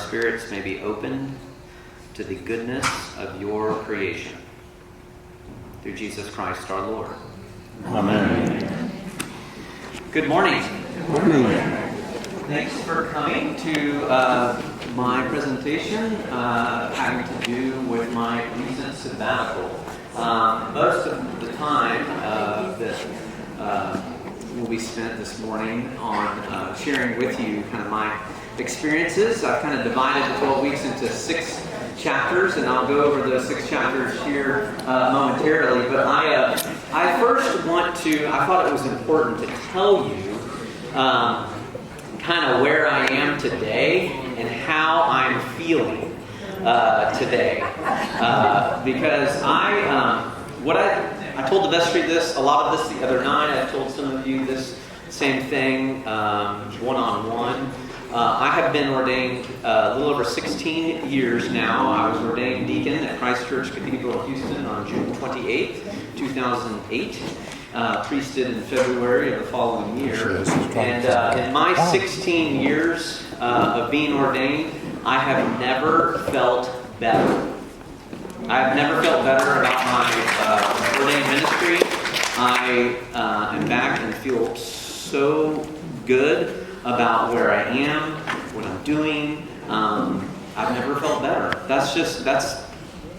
spirits may be open to the goodness of your creation. Through Jesus Christ our Lord. Amen. Good morning. Good morning. Thanks for coming to my presentation having to do with my recent sabbatical. Most of the time that will be spent this morning on sharing with you kind of my experiences. I've kind of divided the 12 weeks into 6 chapters, and I'll go over those 6 chapters here momentarily. But I first I thought it was important to tell you kind of where I am today and how I'm feeling today. Because I told the vestry a lot of this the other night. I told some of you this same thing one-on-one. I have been ordained a little over 16 years now. I was ordained deacon at Christ Church Cathedral in Houston on June 28, 2008. Priested in February of the following year. And in my 16 years of being ordained, I have never felt better. I have never felt better about my ordained ministry. I am back and feel so good about where I am, what I'm doing. I've never felt better. That's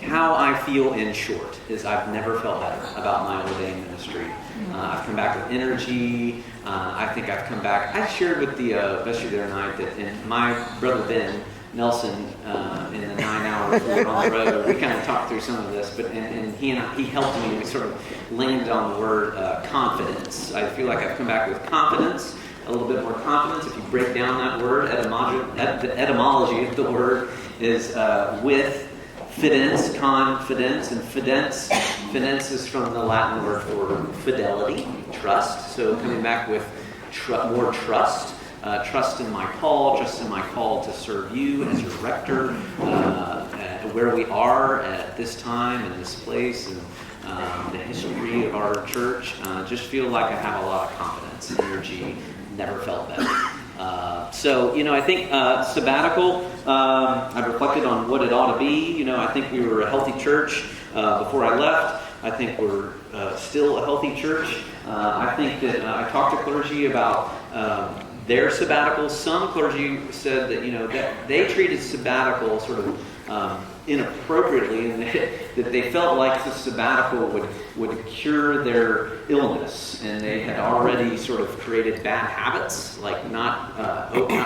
how I feel in short, is I've never felt better about my ordained ministry. I've come back with energy. I think I've come back. I shared with the vestry the other night that my brother Ben Nelson, in the 9 hours we were on the road, we kind of talked through some of this, and he helped me. We sort of landed on the word confidence. I feel like I've come back with confidence, a little bit more confidence. If you break down that word, the etymology of the word is with fidens, confidence, and fidens is from the Latin word for fidelity, trust. So coming back with more trust. Trust in my call to serve you as your rector, where we are at this time and this place, and the history of our church. Just feel like I have a lot of confidence, energy, never felt better. I think sabbatical, I've reflected on what it ought to be. I think we were a healthy church before I left. I think we're still a healthy church. I think that I talked to clergy about their sabbaticals. Some clergy said that they treated sabbatical sort of inappropriately, and that they felt like the sabbatical would cure their illness, and they had already sort of created bad habits, like not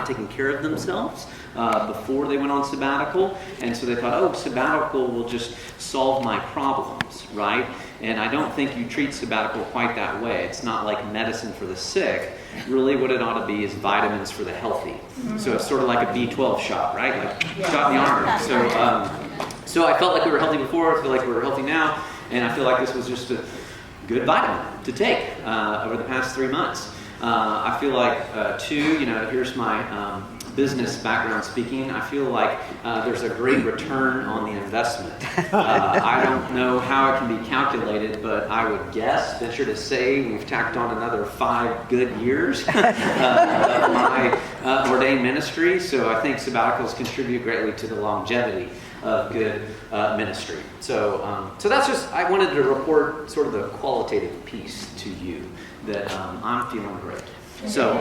taking care of themselves before they went on sabbatical. And so they thought, sabbatical will just solve my problems, right? And I don't think you treat sabbatical quite that way. It's not like medicine for the sick. Really what it ought to be is vitamins for the healthy. Mm-hmm. So it's sort of like a B12 shot, right? Like shot in the arm. So I felt like we were healthy before. I feel like we're healthy now. And I feel like this was just a good vitamin to take over the past 3 months. I feel like, here's my business background speaking, I feel like there's a great return on the investment. I don't know how it can be calculated, but I would guess, venture to say, we've tacked on another 5 good years of my ordained ministry. So I think sabbaticals contribute greatly to the longevity of good ministry. So that's just, I wanted to report sort of the qualitative piece to you that I'm feeling great. So,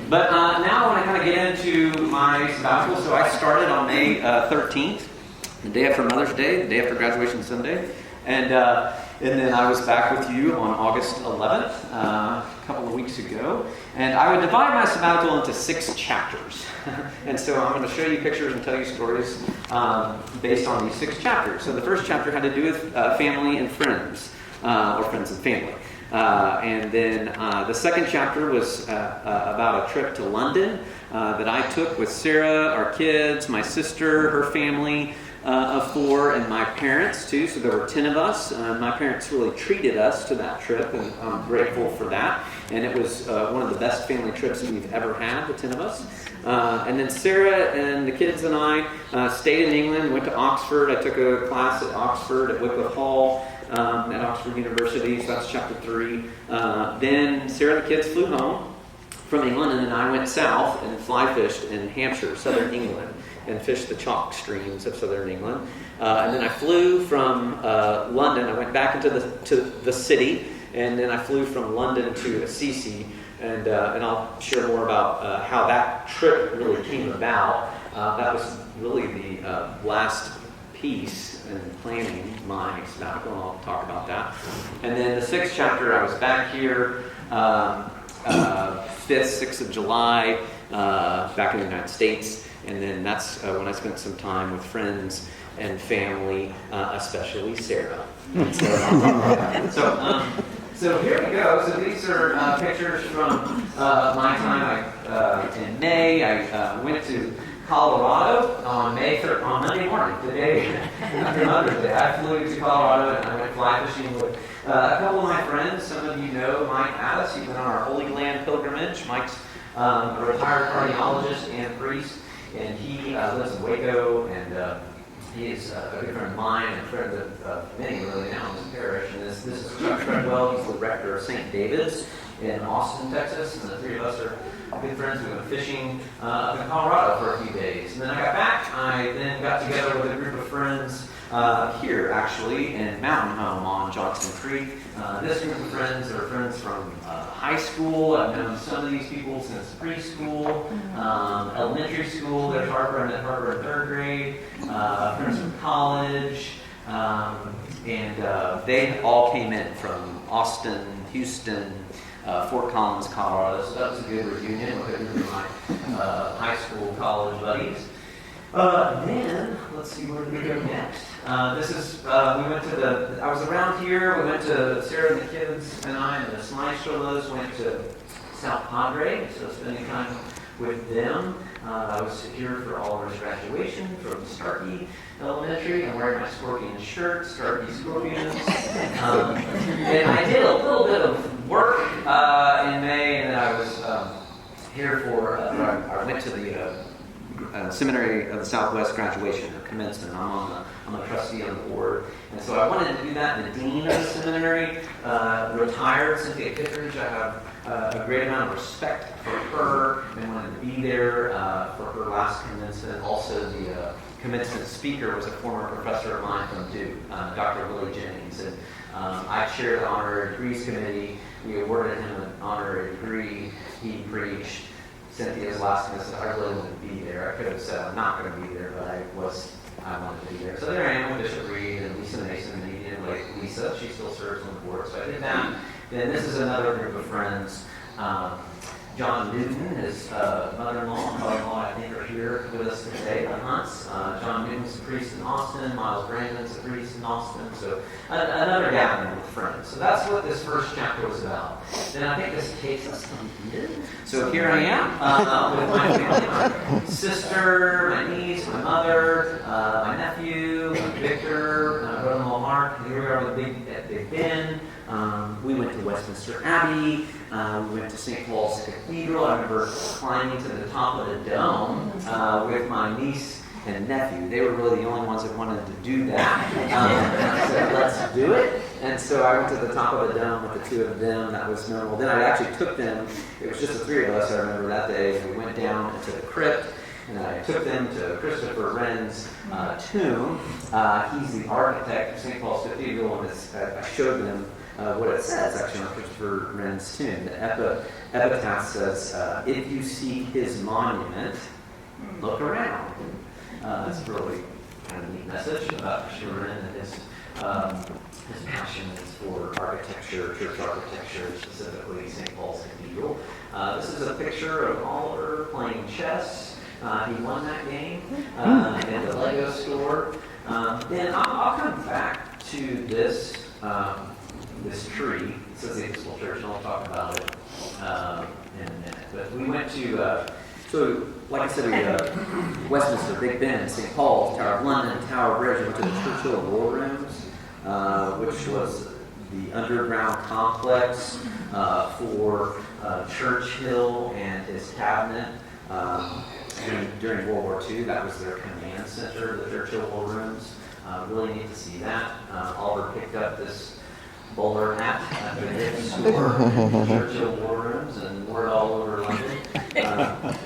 but now I want to kind of get into my sabbatical. So I started on May 13th, the day after Mother's Day, the day after graduation Sunday, and then I was back with you on August 11th, a couple of weeks ago. And I would divide my sabbatical into 6 chapters. And so I'm going to show you pictures and tell you stories based on these 6 chapters. So the first chapter had to do with family and friends, or friends and family. And then the second chapter was about a trip to London that I took with Sarah, our kids, my sister, her family of 4, and my parents too. So there were 10 of us. My parents really treated us to that trip, and I'm grateful for that. And it was one of the best family trips we've ever had, the 10 of us. And then Sarah and the kids and I stayed in England, went to Oxford. I took a class at Oxford at Wycliffe Hall. At Oxford University, so that's chapter 3. Then Sarah and the kids flew home from England, and then I went south and fly fished in Hampshire, southern England. and fished the chalk streams of southern England. And then I flew from London. I went back into the city, and then I flew from London to Assisi. And I'll share more about how that trip really came about. That was really the last piece in planning my sabbatical, and I'll talk about that. And then the 6th chapter, I was back here 5th, 6th of July, back in the United States. And then that's when I spent some time with friends and family, especially Sarah. So here we go. So these are pictures from my time. In May, I went to Colorado on Monday morning, the day after Mother's Day. I flew to Colorado and I went fly fishing with a couple of my friends. Some of you know Mike Addis. He's been on our Holy Land pilgrimage. Mike's a retired cardiologist and priest, and he lives in Waco, and he is a good friend of mine and a friend of many really now in this parish. And this is Chuck Treadwell. He's the rector of St. David's in Austin, Texas, and the three of us are good friends. We went fishing up in Colorado for a few days. And then I got back. I then got together with a group of friends here, actually, in Mountain Home on Johnson Creek. This group of friends are friends from high school. I've known some of these people since preschool, elementary school. There's Harper, I met Harper in 3rd grade. Friends from college. And they all came in from Austin, Houston, Fort Collins, Colorado. So that was a good reunion with a group of my high school, college buddies. Then, let's see, where did we go next? This is, we went to I was around here. We went to, Sarah and the kids and I and the Smystrellas went to South Padre, so spending time with them. I was here for Oliver's graduation from Starkey Elementary. I'm wearing my Scorpion shirt, Starkey Scorpions. And I did a little bit of work in May, and then I was here for, I went to the Seminary of the Southwest graduation or commencement. I'm a trustee on the board, and so I wanted to do that. And the dean of the seminary retired, Cynthia Kittredge. I have a great amount of respect for her and wanted to be there for her last commencement. Also, the commencement speaker was a former professor of mine from Duke, Dr. Willie Jennings, and I chaired the honorary degrees committee. We awarded him an honorary degree. He preached Cynthia's last commencement. I really wanted to be there. I could have said I'm not going to be there, but I wanted to be there. So there I am with Bishop Reed and Lisa Mason, and even like Lisa, she still serves on the board. So I did that. Then this is another group of friends. John Newton, his mother-in-law and father-in-law, I think, are here with us today, the Hunts. John Newton's a priest in Austin. Miles Brandon's a priest in Austin. So another gathering with friends. So that's what this first chapter was about. Then I think this takes us to here. So here I am with my family, my sister, my niece, my mother, my nephew, Victor, my brother-in-law Mark. Here we are with Big Ben. We went to Westminster Abbey. We went to St. Paul's Cathedral. I remember climbing to the top of the dome with my niece and nephew. They were really the only ones that wanted to do that. I said, let's do it. And so I went to the top of the dome with the two of them. That was memorable. Then I actually took them. It was just the three of us, I remember that day. We went down into the crypt. And I took them to Christopher Wren's tomb. He's the architect of St. Paul's Cathedral, and I showed them what it says actually on Christopher Wren's tomb. The epitaph says, "If you see his monument, look around." That's a really kind of neat message about Christopher Wren and his passion is for architecture, church architecture, specifically St. Paul's Cathedral. This is a picture of Oliver playing chess. He won that game at the Lego store. Then I'll come back to this tree. It says the Episcopal Church, and I'll talk about it in a minute. But we went to, so like I said, Westminster, Big Ben, St. Paul's, Tower of London, Tower Bridge. We went to the Churchill War Rooms, which was the underground complex for Churchill and his cabinet. During World War II, that was their command center, the Churchill War Rooms. Really neat to see that. Oliver picked up this bowler hat at the gift store, Churchill War Rooms, and wore it all over London.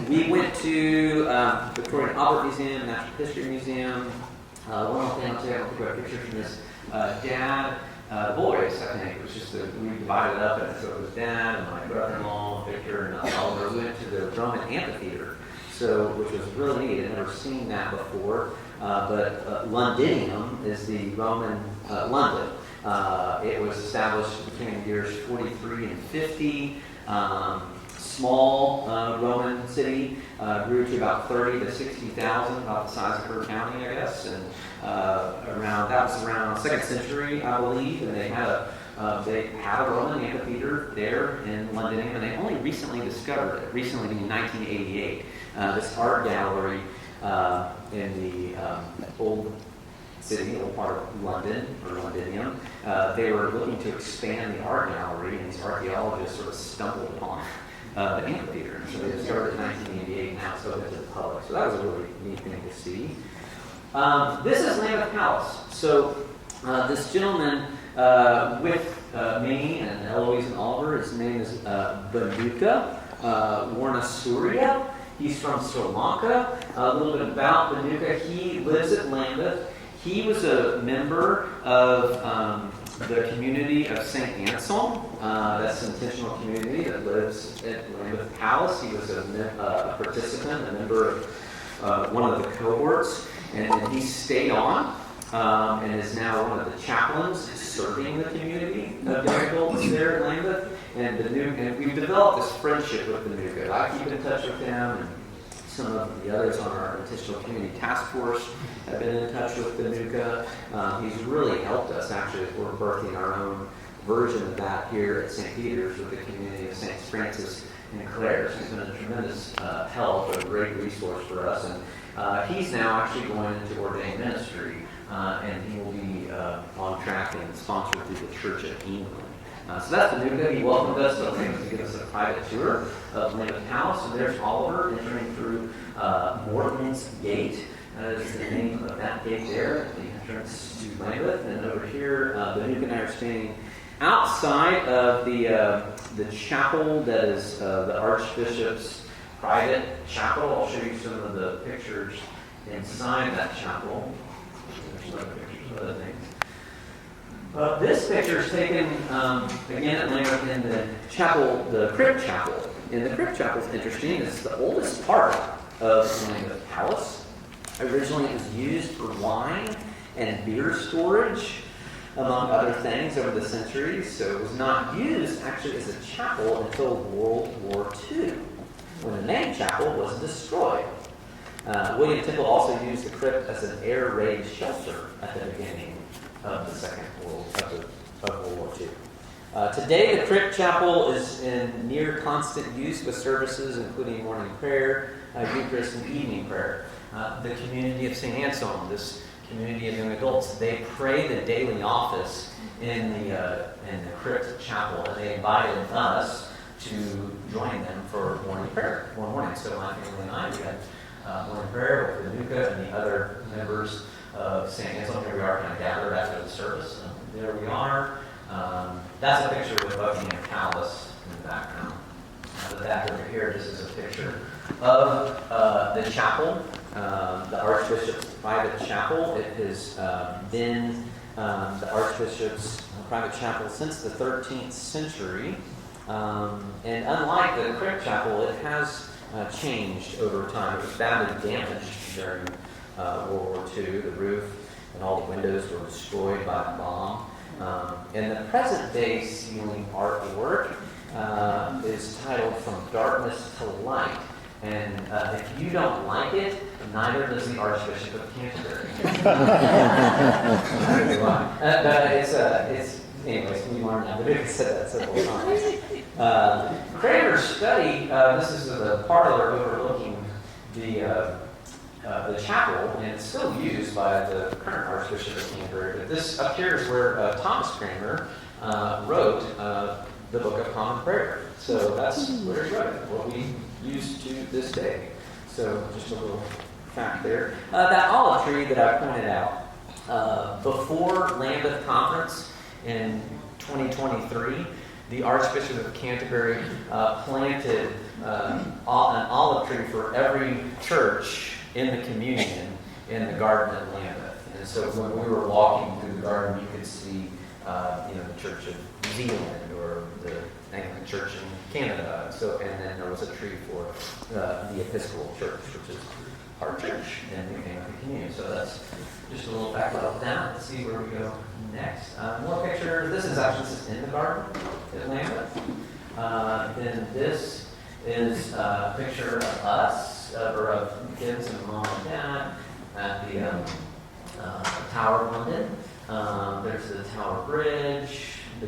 We went to Victoria and Albert Museum, Natural History Museum. One more thing I'll tell you, I'll take a picture from this. Dad, the boys, I think, it was just we divided it up, and so it was Dad and my brother-in-law, Victor, and Oliver. We went to the Roman amphitheater, which was really neat. I'd never seen that before. But Londinium is the Roman London. It was established between the years 43 and 50. Small Roman city, grew to about 30 to 60,000, about the size of her county, I guess. And that was around 2nd century, I believe. And they had a Roman amphitheater there in Londinium, and they only recently discovered it. Recently, in 1988, this art gallery in the old city, old part of London, or Londinium. They were looking to expand the art gallery, and these archaeologists sort of stumbled upon the amphitheater. So they discovered it in 1988, and now it's open to the public. So that was a really neat thing to see. This is Lambeth Palace. So this gentleman with me and Eloise and Oliver, his name is Banuka Warnasuria. He's from Sri Lanka. A little bit about Banuka. He lives at Lambeth. He was a member of the community of St. Anselm. That's an intentional community that lives at Lambeth Palace. He was a participant, a member of one of the cohorts, and he stayed on and is now one of the chaplains serving the community of young adults there at Lambeth. And we've developed this friendship with Banuka. I keep in touch with him, and some of the others on our intentional community task force have been in touch with Banuka. He's really helped us, actually, as we're birthing our own version of that here at St. Peter's with the community of St. Francis and Clare. He's been a tremendous help, a great resource for us. And he's now actually going into ordained ministry, and he will be on track and sponsored through the Church of England. So that's Banuka. He welcomed us to give us a private tour of Lambeth House. And there's Oliver entering through Morton's Gate. That is the name of that gate there, the entrance to Lambeth. And over here, Banuka and I are standing outside of the chapel that is the Archbishop's private chapel. I'll show you some of the pictures inside that chapel. There's some other pictures of other things. This picture is taken again at Lambeth in the chapel, the crypt chapel. And the crypt chapel is interesting. It's the oldest part of Lambeth Palace. Originally, it was used for wine and beer storage, among other things, over the centuries. So it was not used actually as a chapel until World War II, when the main chapel was destroyed. William Temple also used the crypt as an air raid shelter at the beginning of the World War II. Today, the crypt chapel is in near constant use with services including morning prayer, Eucharist, and evening prayer. The community of St. Anselm, this community of young adults, they pray the daily office in the crypt chapel, and they invited us to join them for morning prayer one morning. So my family and I, we had morning prayer with Banuka and the other members of St. Anselm. Here we are, kind of gathered after the service. And there we are. That's a picture with Buckingham Palace in the background. The back over here, this is a picture of the chapel, the Archbishop's private chapel. It has been the Archbishop's private chapel since the 13th century. And unlike the crypt chapel, it has changed over time. It was badly damaged during World War II. The roof and all the windows were destroyed by the bomb. And the present-day ceiling artwork is titled From Darkness to Light. And if you don't like it, neither does the Archbishop of Canterbury. Anyways, we learned that. But said that several times. Crater's study, this is the parlor overlooking the chapel, and it's still used by the current Archbishop of Canterbury. But this up here is where Thomas Cranmer wrote the Book of Common Prayer. So that's where he wrote it, what we use to this day. So just a little fact there. That olive tree that I pointed out, before Lambeth Conference in 2023, the Archbishop of Canterbury planted an olive tree for every church in the communion in the garden at Lambeth. And so when we were walking through the garden, you could see, the Church of New Zealand or the Anglican Church in Canada. And then there was a tree for the Episcopal Church, which is our church in the Anglican Communion. So that's just a little back about that. Let's see where we go next. More pictures. This is in the garden at Lambeth. Then this is a picture of us, or of kids and mom and dad at the Tower of London. There's the Tower Bridge. The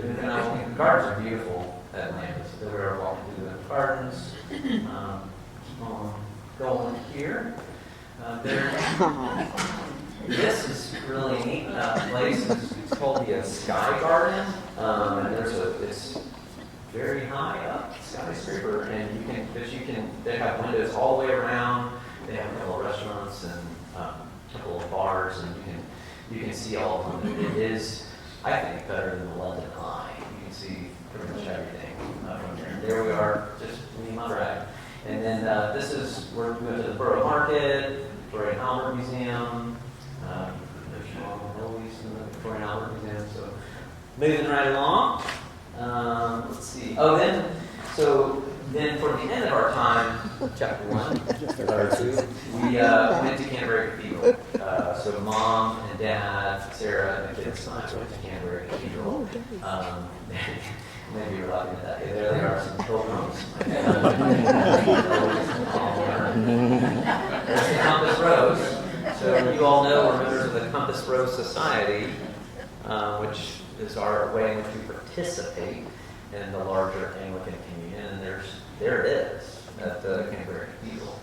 gardens are beautiful at Lambeth. So we were walking through the gardens. Keep on going here. This is really neat place. It's called the Sky Garden, and it's very high up, skyscraper, and they have windows all the way around. They have a couple of restaurants and a couple of bars, and you can see all of them. It is, I think, better than the London Eye. You can see pretty much everything from there. There we are, just in my drag. And then this is where we went to the Borough Market, Victoria and Albert Museum. There's always in the Victoria and Albert Museum. So moving right along. Let's see. Then for the end of our time, chapter 1, or 2, we went to Canterbury Cathedral. So mom and dad, Sarah, and the kids and I went to Canterbury Cathedral. Maybe you're laughing at that. There they are, some pilgrims. There's the Compass Rose. So you all know we're members of the Compass Rose Society, which is our way in which we participate in the larger Anglican communion. And there it is at the Canterbury Cathedral.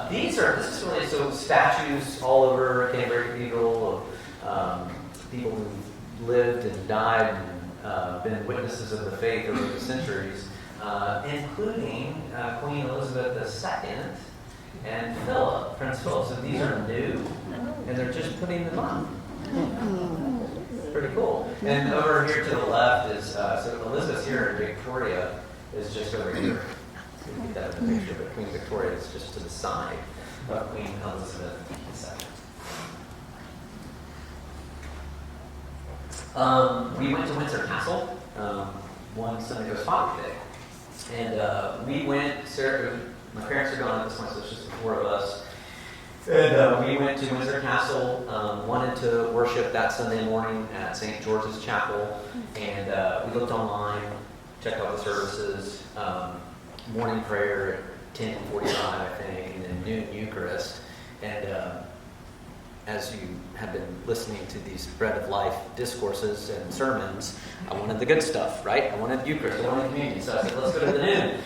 This is really statues all over Canterbury Cathedral of people who lived and died and been witnesses of the faith over the centuries, including Queen Elizabeth II and Philip, Prince Philip. So these are new, and they're just putting them up. Pretty cool. And over here to the left is, so Elizabeth's here, and Victoria is just over here. You can get that in the picture, but Queen Victoria is just to the side of Queen Elizabeth II. We went to Windsor Castle one Sunday. It was Father's Day. And we went, Sarah, my parents are gone at this point, so it's just the four of us. And we went to Windsor Castle, wanted to worship that Sunday morning at St. George's Chapel. And we looked online, checked out the services, morning prayer at 10:45, I think, and then noon Eucharist. And as you have been listening to these Bread of Life discourses and sermons, I wanted the good stuff, right? I wanted Eucharist, I wanted communion. So I said, let's go to the noon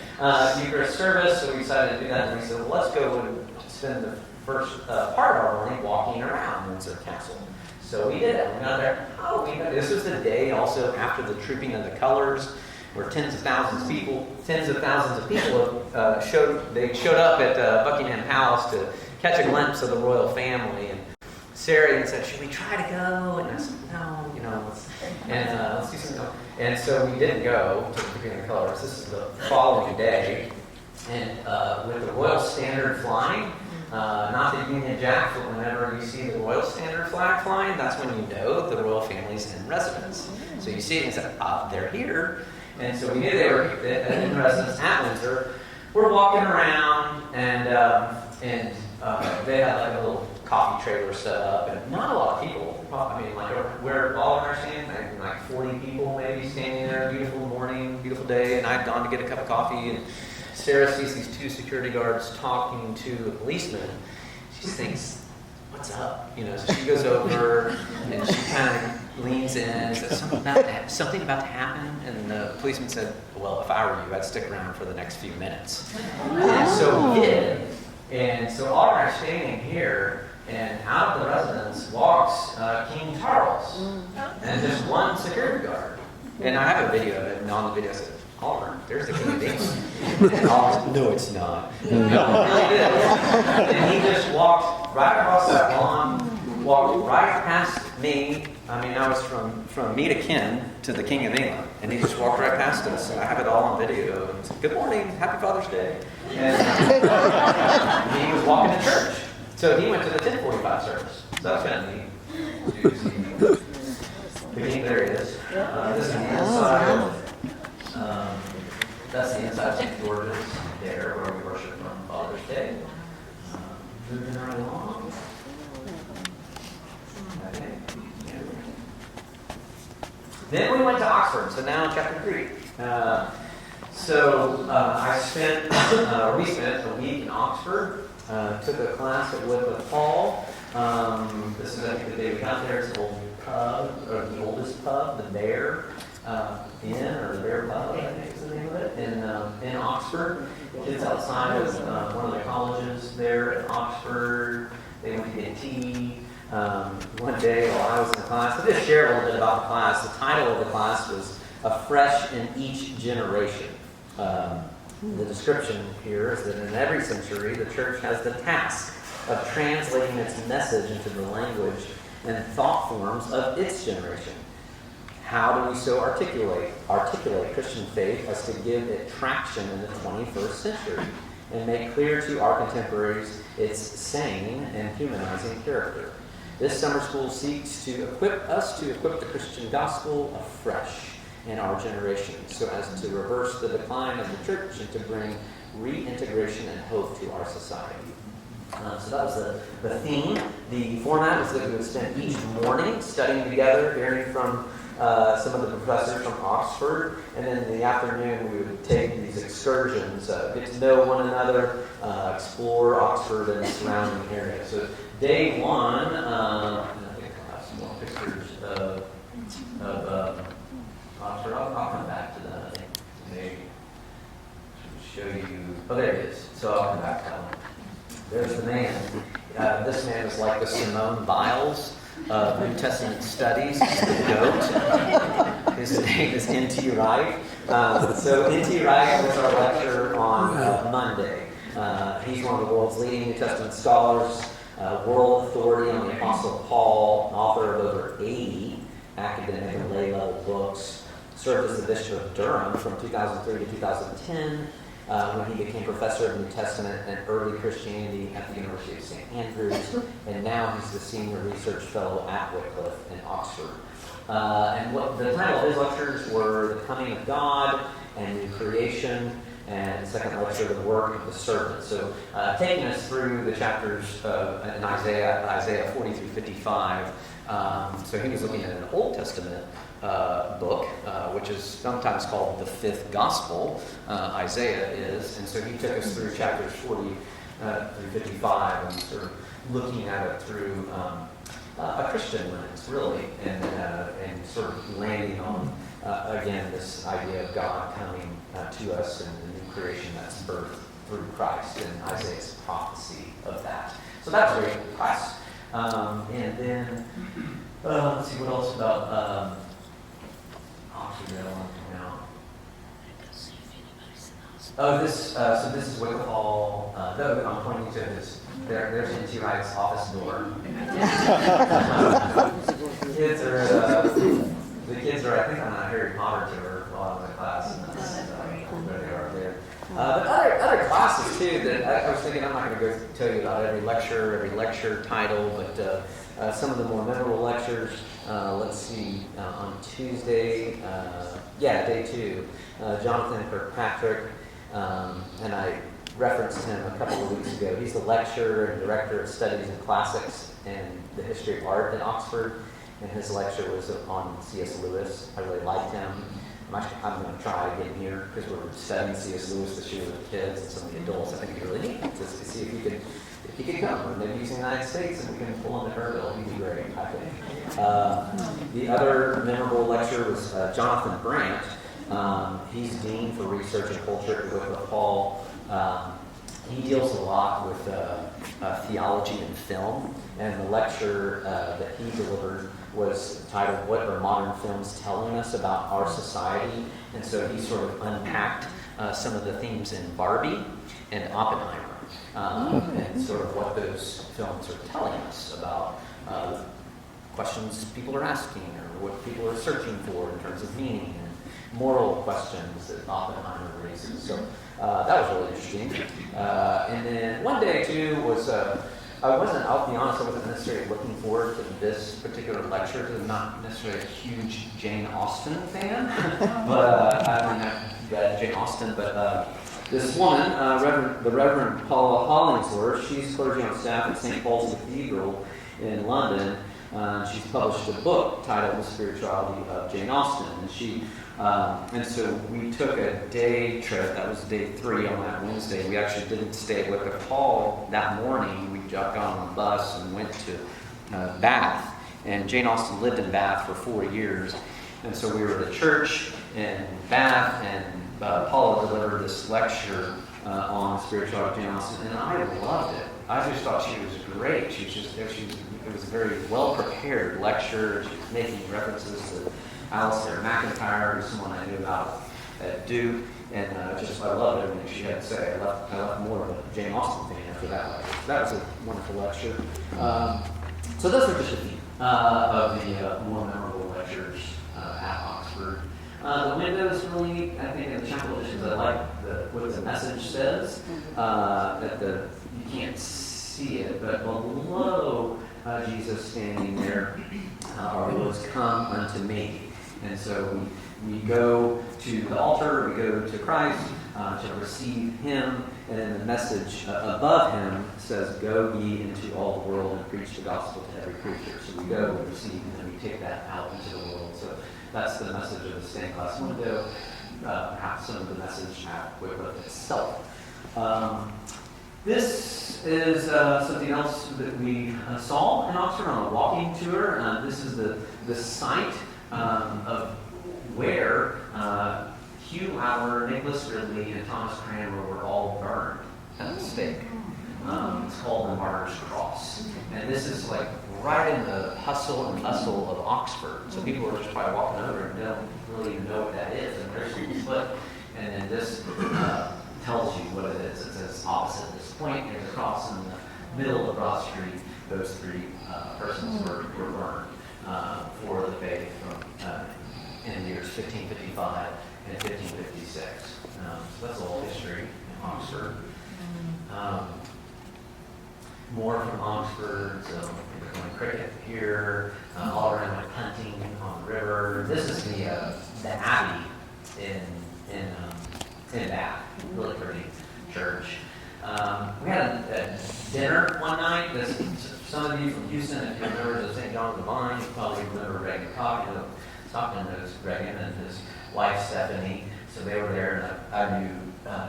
Eucharist service. So we decided to do that. And we said, well, let's go and spend the first part of our morning walking around Windsor Castle. So we did it. We got there. This was the day also after the trooping of the colors, where tens of thousands of people showed up at Buckingham Palace to catch a glimpse of the royal family. And Sarah said, should we try to go? And I said, no, let's do something. And so we didn't go to the trooping of the colors. This is the following day. And with the Royal Standard flying, not the Union Jack, but whenever you see the Royal Standard flag flying, that's when you know the royal family's in residence. So you see it and say, they're here. And so we knew they were in residence at Windsor. We're walking around, and they had like a little coffee trailer set up, and not a lot of people. I mean, like we're all understanding, like 40 people maybe standing there. Beautiful morning, beautiful day, and I'd gone to get a cup of coffee, and Sarah sees these two security guards talking to a policeman. She thinks, what's up? So she goes over and she kind of leans in and says, something about to happen? And the policeman said, well, if I were you, I'd stick around for the next few minutes. And so we did. And so all are standing here, and out of the residence walks King Charles, and just one security guard. And I have a video of it, and on the video I said, Oliver, there's the King of England. And Oliver said, no, it's not. No, it really is. And he just walked right across that lawn walked right past me. I mean, I was from me to Ken to the King of England, and he just walked right past us. I have it all on video. And said, "Good morning, Happy Father's Day." And he was walking to church, so he went to the 10:45 service. So that was kind of neat. There he is. This is the inside. That's the inside of St. George's there, where we worship on Father's Day. Moving right along. Okay. Then we went to Oxford, so now chapter 3. We spent a week in Oxford, took a class at Wycliffe Hall. This is, I think, the day we got there. It's an old pub, or the oldest pub, the Bear Inn, or the Bear Pub, I think is the name of it, in Oxford. Kids outside of one of the colleges there at Oxford. They went to get tea. One day while I was in class, I just share a little bit about the class. The title of the class was "Afresh in Each Generation." The description here is that in every century, the church has the task of translating its message into the language and thought forms of its generation. How do we so articulate Christian faith as to give it traction in the 21st century and make clear to our contemporaries its sane and humanizing character? This summer school seeks to equip the Christian gospel afresh in our generation so as to reverse the decline of the church and to bring reintegration and hope to our society. So that was the theme. The format was that we would spend each morning studying together, hearing from some of the professors from Oxford, and then in the afternoon we would take these excursions, get to know one another, explore Oxford and the surrounding area. So day one, and I think I'll have some more pictures of Oxford. I'll come back to that. I think maybe show you. Oh, there it is. So I'll come back to that one. There's the man. This man is like the Simone Biles of New Testament studies. He's the goat. His name is N.T. Wright. So N.T. Wright was our lecturer on Monday. He's one of the world's leading New Testament scholars, world authority on the Apostle Paul, author of over 80 academic and lay-level books, served as the Bishop of Durham from 2003 to 2010, when he became professor of New Testament and early Christianity at the University of St. Andrews, and now he's the senior research fellow at Wycliffe in Oxford. And what the title of his lectures were The Coming of God and New Creation, and the second lecture, The Work of the Servant. So taking us through the chapters in Isaiah 40 through 55. So he was looking at an Old Testament book, which is sometimes called the fifth gospel, Isaiah is. And so he took us through chapters 40 through 55 and sort of looking at it through a Christian lens, really, and sort of landing on, again, this idea of God coming to us and the new creation that's birthed through Christ and Isaiah's prophecy of that. So that's a great class. And then, let's see what else about Oxford that I want to point out. Oh, so this is Wycliffe Hall. I'm pointing to his. There's N.T. Wright's office door. The kids are, I think, on a Harry Potter tour while I'm in class, and that's where they are there. But other classes too that I was thinking, I'm not going to go tell you about every lecture title, but some of the more memorable lectures. Let's see, on Tuesday, day 2, Jonathan Kirkpatrick, and I referenced him a couple of weeks ago. He's the lecturer and director of studies in classics and the history of art at Oxford, and his lecture was on C.S. Lewis. I really liked him. I'm going to try again here because we're studying C.S. Lewis this year with the kids and some of the adults. I think it'd be really neat to see if you could come, or maybe he's in the United States and we can pull on the Herbill. He'd be great, I think. The other memorable lecture was Jonathan Brandt. He's Dean for Research and Culture at Wycliffe Hall. He deals a lot with theology and film, and the lecture that he delivered was titled, "What Are Modern Films Telling Us About Our Society?" And so he sort of unpacked some of the themes in Barbie and Oppenheimer, and sort of what those films are telling us about the questions people are asking or what people are searching for in terms of meaning and moral questions that Oppenheimer raises. So that was really interesting. And then one day, too, was I'll be honest, I wasn't necessarily looking forward to this particular lecture because I'm not necessarily a huge Jane Austen fan. But I mean, I've read Jane Austen, but this woman, the Reverend Paula Hollingsworth, she's clergy on staff at St. Paul's Cathedral in London. She's published a book titled The Spirituality of Jane Austen. And so we took a day trip. That was day 3 on that Wednesday. We actually didn't stay with the Paul that morning. We got on a bus and went to Bath. And Jane Austen lived in Bath for 4 years. And so we were at a church in Bath, and Paula delivered this lecture on the spirituality of Jane Austen, and I loved it. I just thought she was great. It was a very well-prepared lecture. She was making references to Alistair McIntyre, who's someone I knew about at Duke, and I loved everything she had to say. I left more of a Jane Austen fan after that lecture. That was a wonderful lecture. So those were just a few of the more memorable lectures at Oxford. The windows really neat. I think in the chapel editions, I like what the message says. You can't see it, but below Jesus standing there are words, "Come unto me." And so we go to the altar, we go to Christ to receive Him, and then the message above Him says, "Go ye into all the world and preach the gospel to every creature." So we go, we receive, and then we take that out into the world. So that's the message of the stained glass window, perhaps some of the message at Wycliffe itself. This is something else that we saw in Oxford on a walking tour. This is the site of where Hugh Howard, Nicholas Ridley, and Thomas Cranmer were all burned at the stake. It's called the Martyr's Cross. And this is like right in the hustle and bustle of Oxford. So people are just probably walking over and don't really even know what that is. And there's a foot. And then this tells you what it is. It says opposite this point, there's a cross in the middle of Broad Street. Those 3 persons were burned for the faith in the years 1555 and 1556. So that's a whole history in Oxford. More from Oxford, so we're going cricket here, all around like hunting on the river. This is the Abbey in Bath, really pretty church. We had a dinner one night. Some of you from Houston, if you remember the St. John of the Vine, you probably remember Reagan Stockton knows Reagan and his wife Stephanie. So they were there, and I knew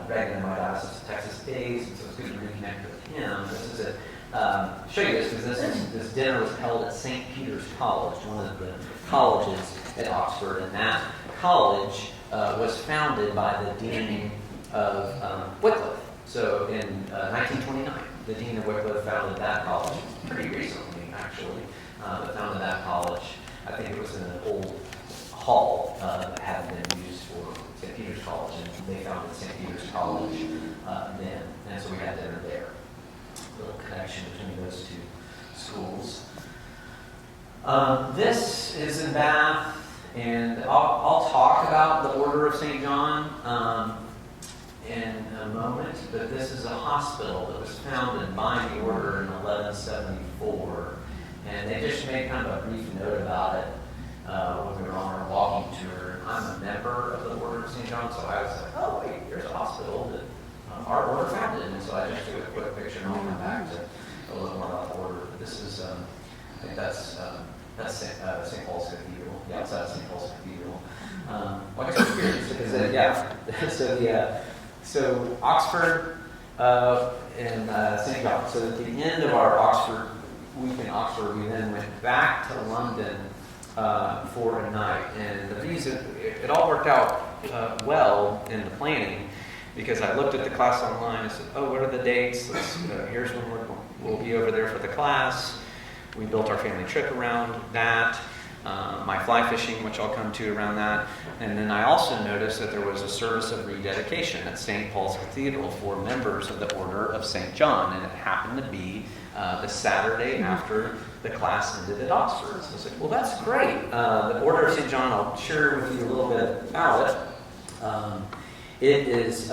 Reagan and my dad was Texas days, and so it was good to reconnect with him. This is show you this because this dinner was held at St. Peter's College, one of the colleges at Oxford, and that college was founded by the Dean of Wycliffe. So in 1929, the Dean of Wycliffe founded that college pretty recently, actually, but founded that college. I think it was in an old hall that had been used for St. Peter's College, and they founded St. Peter's College then, and so we had dinner there. A little connection between those 2 schools. This is in Bath, and I'll talk about the Order of St. John in a moment, but this is a hospital that was founded by the order in 1174, and they just made kind of a brief note about it when we were on our walking tour. I'm a member of the Order of St. John, so I was like, oh wait, there's a hospital that our order founded, and so I just took a quick picture and I'll come back to a little more about the order. But this is, I think that's St. Paul's Cathedral, the outside of St. Paul's Cathedral. Well, I guess I'm curious because so Oxford and St. John. So at the end of our week in Oxford, we then went back to London for a night. And the reason it all worked out well in the planning, because I looked at the class online and said, oh, what are the dates? Here's when we'll be over there for the class. We built our family trip around that. my fly fishing, which I'll come to around that. And then I also noticed that there was a service of rededication at St. Paul's Cathedral for members of the Order of St. John, and it happened to be the Saturday after the class ended at Oxford. So I was like, well, that's great. The Order of St. John, I'll share with you a little bit about it. It is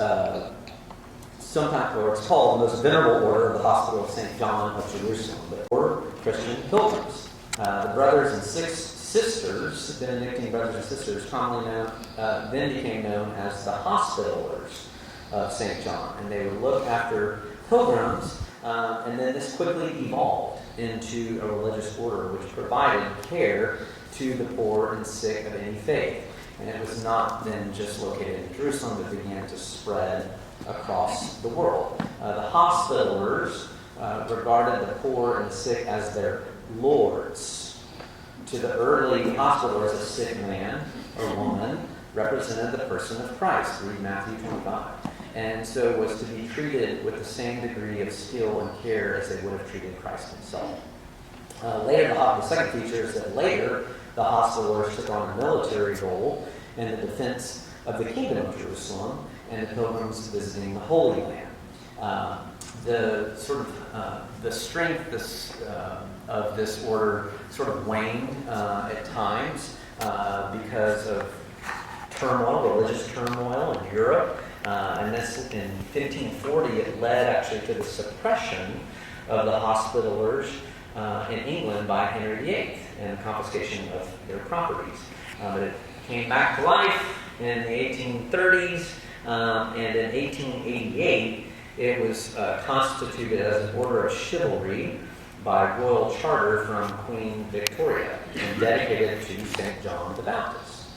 sometimes, or it's called the most venerable order of the Hospital of St. John of Jerusalem, the Order of Christian Pilgrims. The brothers and sisters, Benedictine brothers and sisters, commonly known, then became known as the Hospitallers of St. John, and they would look after pilgrims, and then this quickly evolved into a religious order which provided care to the poor and sick of any faith. And it was not then just located in Jerusalem, but began to spread across the world. The Hospitallers regarded the poor and the sick as their lords. To the early hospitallers, a sick man or woman represented the person of Christ, read Matthew 25, and so was to be treated with the same degree of skill and care as they would have treated Christ himself. Later, the second feature is that later the Hospitallers took on a military role in the defense of the Kingdom of Jerusalem and the pilgrims visiting the Holy Land. The strength of this order sort of waned at times because of religious turmoil in Europe. And this, in 1540, it led actually to the suppression of the Hospitallers in England by Henry VIII and the confiscation of their properties. But it came back to life in the 1830s, and in 1888, it was constituted as an order of chivalry by royal charter from Queen Victoria and dedicated to St. John the Baptist.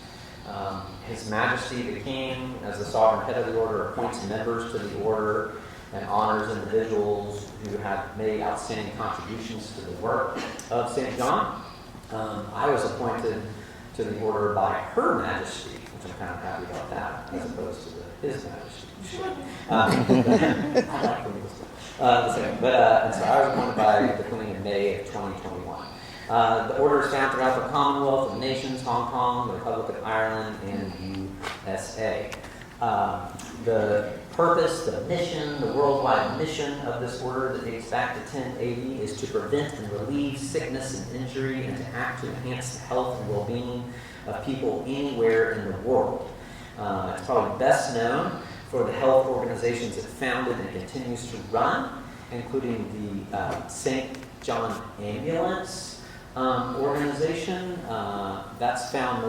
His Majesty the King, as the sovereign head of the order, appoints members to the order and honors individuals who have made outstanding contributions to the work of St. John. I was appointed to the order by Her Majesty, which I'm kind of happy about that, as opposed to His Majesty. I like when and so I was appointed by the Queen in May of 2021. The order is found throughout the Commonwealth of Nations, Hong Kong, the Republic of Ireland, and USA. The purpose, the mission, the worldwide mission of this order that dates back to 1080 is to prevent and relieve sickness and injury and to act to enhance the health and well-being of people anywhere in the world. It's probably best known for the health organizations it founded and continues to run, including the St. John Ambulance organization. That's found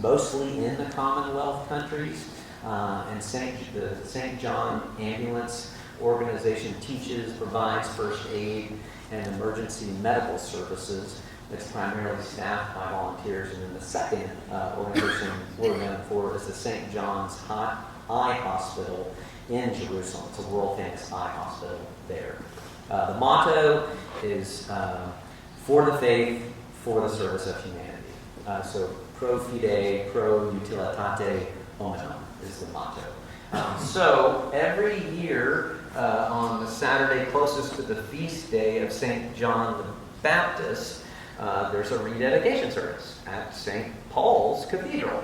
mostly in the Commonwealth countries. And the St. John Ambulance organization teaches, provides first aid and emergency medical services. It's primarily staffed by volunteers. And then the second organization we're known for is the St. John's Eye Hospital in Jerusalem. It's a world-famous eye hospital there. The motto is for the faith, for the service of humanity. So pro fide, pro utilitate hominum is the motto. So every year on the Saturday closest to the feast day of St. John the Baptist, there's a rededication service at St. Paul's Cathedral.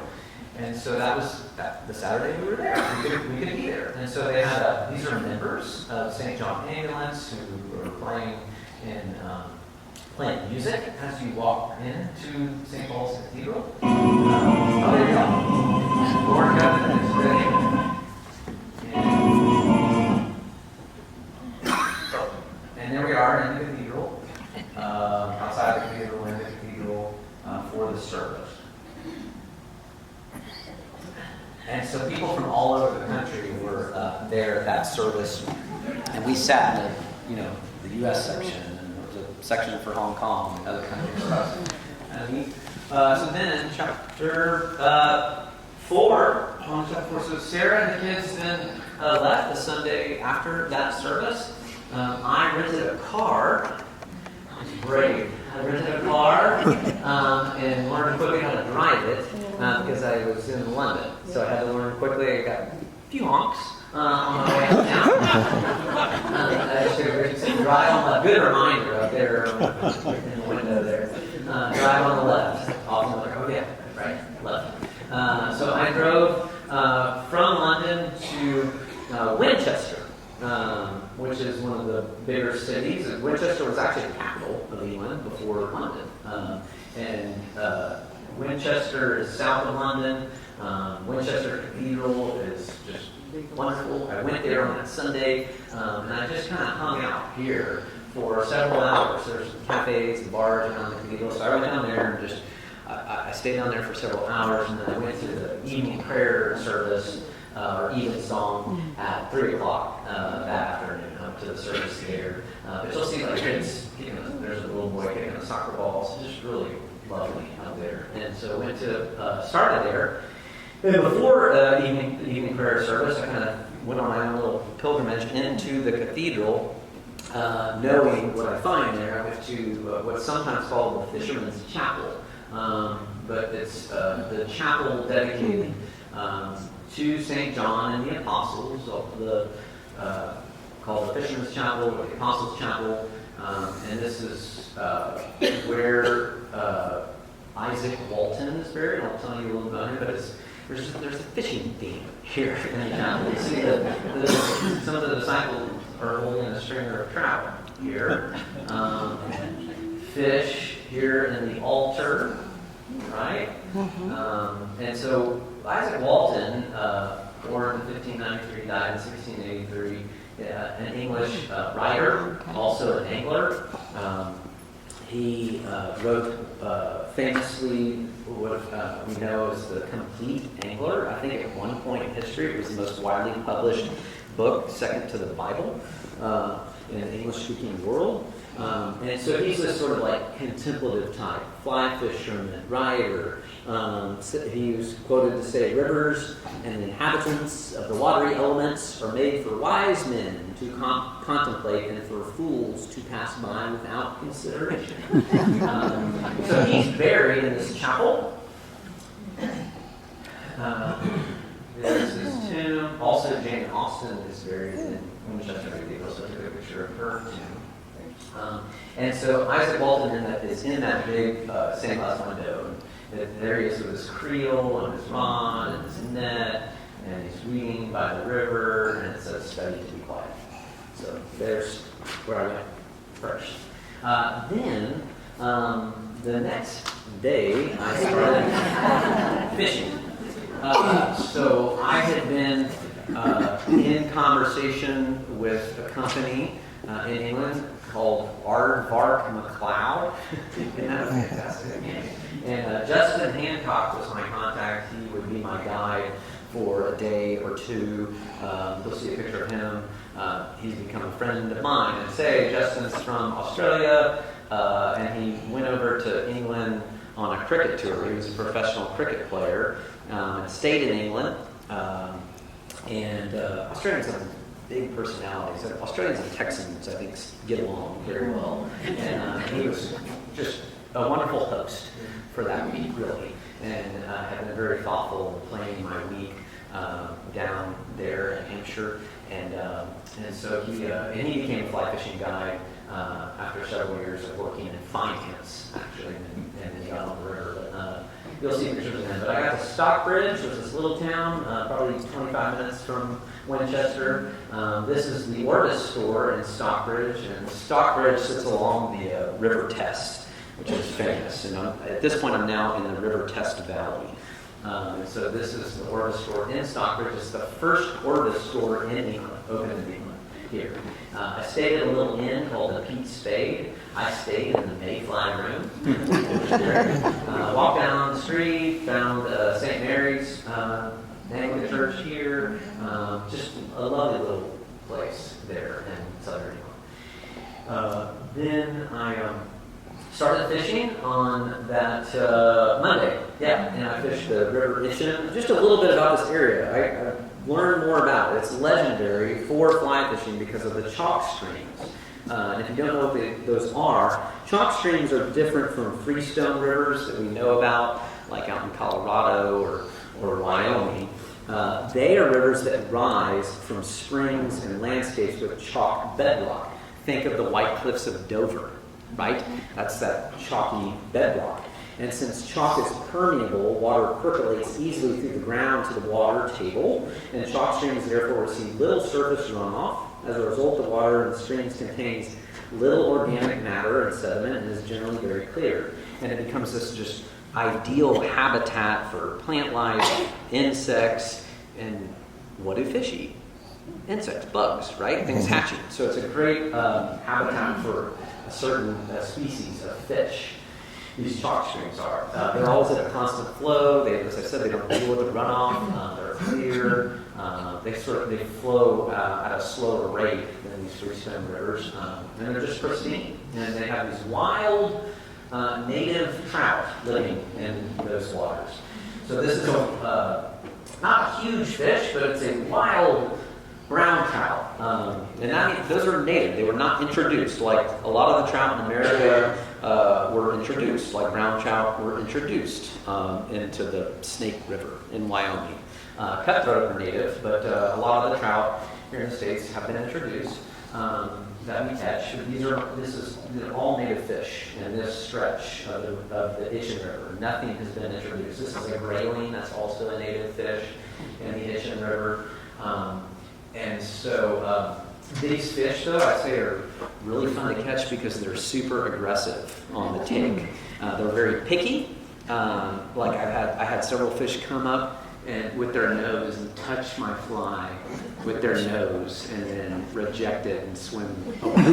And so that was the Saturday we were there. We could be there. And so they had these are members of St. John Ambulance who were playing music as you walk into St. Paul's Cathedral. Oh, there you go. Lord God is ready. And there we are in the cathedral, outside the cathedral, in the cathedral for the service. And so people from all over the country were there at that service, and we sat in the U.S. section, and there was a section for Hong Kong and other countries. So then in chapter 4, so Sarah and the kids then left the Sunday after that service. I rented a car. I was brave. I rented a car and learned quickly how to drive it because I was in London. So I had to learn quickly. I got a few honks on my way out down. I just figured we should drive on a good reminder up there in the window there. drive on the left. Off the oh yeah, right, left. So I drove from London to Winchester, which is one of the bigger cities. Winchester was actually the capital of England before London. And Winchester is south of London. Winchester Cathedral is just wonderful. I went there on that Sunday, and I just kind of hung out here for several hours. There's some cafes and bars around the cathedral, so I went down there and just I stayed down there for several hours, and then I went to the evening prayer service or evensong at 3 o'clock that afternoon up to the service there. But you'll see like kids, there's a little boy kicking a soccer ball. It's just really lovely out there. And so I went to started there. And before evening prayer service, I kind of went on my own little pilgrimage into the cathedral, knowing what I find there. I went to what's sometimes called the Fisherman's Chapel, but it's the chapel dedicated to St. John and the Apostles, called the Fisherman's Chapel or the Apostles' Chapel, and this is where Isaac Walton is buried. I'll tell you a little about him, but there's a fishing theme here in the chapel. You see some of the disciples are holding a stringer of trout here. Fish here in the altar, right? And so Isaac Walton, born in 1593, died in 1683, an English writer, also an angler. He wrote famously what we know as the Complete Angler. I think at one point in history it was the most widely published book, second to the Bible, in the English-speaking world. And so he's this sort of like contemplative type, fly fisherman, writer. He was quoted to say, "Rivers and the inhabitants of the watery elements are made for wise men to contemplate and for fools to pass by without consideration." So he's buried in this chapel. There's his tomb. Also, Jane Austen is buried in Winchester Cathedral, so I took a picture of her tomb. And so Isaac Walton is in that big stained glass window. And there he is with his creel and his rod and his net, and he's reading by the river, and it says, "Study to be quiet." So there's where I went first. Then the next day I started fishing. So I had been in conversation with a company in England called Aardvark MacLeod. Isn't that a fantastic name? And Justin Hancock was my contact. He would be my guide for a day or two. You'll see a picture of him. He's become a friend of mine. And say Justin's from Australia, and he went over to England on a cricket tour. He was a professional cricket player and stayed in England. And Australians have big personalities. Australians and Texans, I think, get along very well. And he was just a wonderful host for that week, really. And had been very thoughtful in planning my week down there in Hampshire. And so he became a fly fishing guide after several years of working in finance, actually, and then he got on the river. But you'll see pictures of him. But I got to Stockbridge, which is this little town, probably 25 minutes from Winchester. This is the Orvis store in Stockbridge, and Stockbridge sits along the River Test, which is famous. And at this point, I'm now in the River Test Valley. So this is the Orvis store in Stockbridge. It's the first Orvis store in England, opened in England here. I stayed at a little inn called the Pete Spade. I stayed in the Mayfly room. Walked down the street, found St. Mary's Anglican Church here. Just a lovely little place there in southern England. Then I started fishing on that Monday. Yeah, and I fished the River Itchen. Just a little bit about this area. I learned more about it. It's legendary for fly fishing because of the chalk streams. And if you don't know what those are, chalk streams are different from freestone rivers that we know about, like out in Colorado or Wyoming. They are rivers that rise from springs and landscapes with chalk bedrock. Think of the White Cliffs of Dover. right? That's that chalky bedrock. And since chalk is permeable, water percolates easily through the ground to the water table, and chalk streams therefore receive little surface runoff. As a result, the water in the streams contains little organic matter and sediment and is generally very clear. And it becomes this just ideal habitat for plant life, insects, and what do fish eat? Insects, bugs, right? Things hatching. So it's a great habitat for a certain species of fish. These chalk streams are. They're always at a constant flow. As I said, they don't deal with the runoff. They're clear. They flow at a slower rate than these freestone rivers, and they're just pristine. And they have these wild native trout living in those waters. So this is not a huge fish, but it's a wild brown trout. And those are native. They were not introduced. Like a lot of the trout in America were introduced, like brown trout were introduced into the Snake River in Wyoming. Cutthroat are native, but a lot of the trout here in the States have been introduced that we catch. They're all native fish in this stretch of the Itchen River. Nothing has been introduced. This is a grayling that's also a native fish in the Itchen River. And so these fish, though, I'd say are really fun to catch because they're super aggressive on the take. They're very picky. Like I had several fish come up and with their nose and touch my fly with their nose and then reject it and swim away.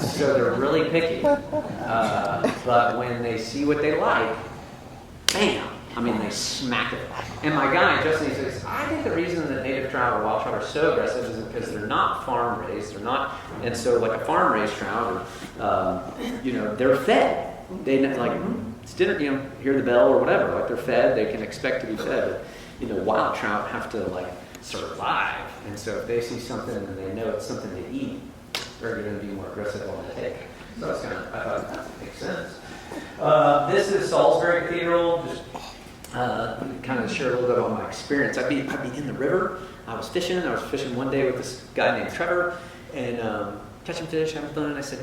So they're really picky. But when they see what they like, bam! I mean, they smack it. And my guy, Justin, he says, I think the reason that native trout or wild trout are so aggressive is because they're not farm raised. They're not, and so like a farm raised trout, or, they're fed. They like it's dinner, hear the bell or whatever. Like they're fed, they can expect to be fed. But wild trout have to like survive. And so if they see something and they know it's something to eat, they're going to be more aggressive on the take. So that's I thought that makes sense. This is Salisbury Cathedral. Just kind of share a little bit about my experience. I'd be in the river. I was fishing one day with this guy named Trevor, and catching fish, having fun. And I said,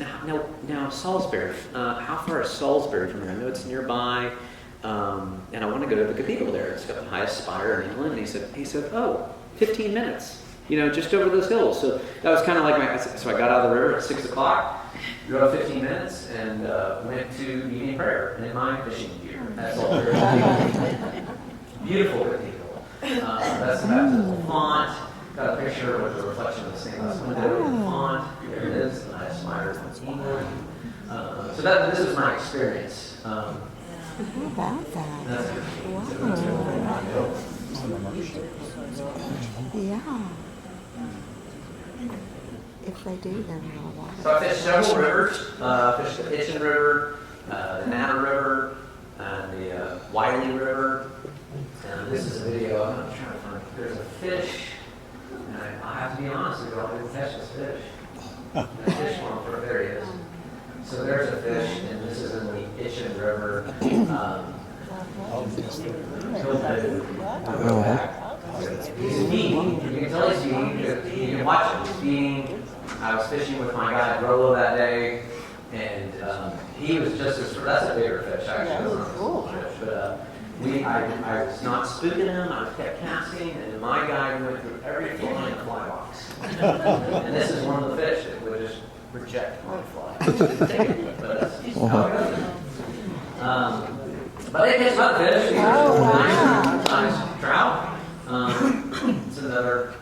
now Salisbury. How far is Salisbury from here? I know it's nearby, and I want to go to the cathedral there. It's got the highest spire in England. And he said, oh, 15 minutes. Just over those hills. So that was kind of like so I got out of the river at 6 o'clock, drove 15 minutes, and went to evening prayer in my fishing gear. That's all there is. Beautiful cathedral. That's the baptismal font. Got a picture with the reflection of the stained glass window in the font. There it is, the highest spire in England. So this is my experience. How about that? Wow. Yeah. If they do, they're in the water. So I fished several rivers. Fished the Itchen River, the Nana River, and the Wiley River. And this is a video. I'm not trying to find. There's a fish. And I have to be honest with you, I didn't catch this fish. The fish one, there he is. So there's a fish, and this is in the Itchen River. He's feeding. You can tell he's feeding. You can watch him. He's feeding. I was fishing with my guy Rolo that day, and he was just as. That's a bigger fish, actually. That's not a small fish, but I was not spooking him. I kept casting, and my guy went through every fly in the fly box. And this is one of the fish that would just reject my fly. Take it, but that's how it goes. But it gets about fish. Oh, wow. Nice trout. It's another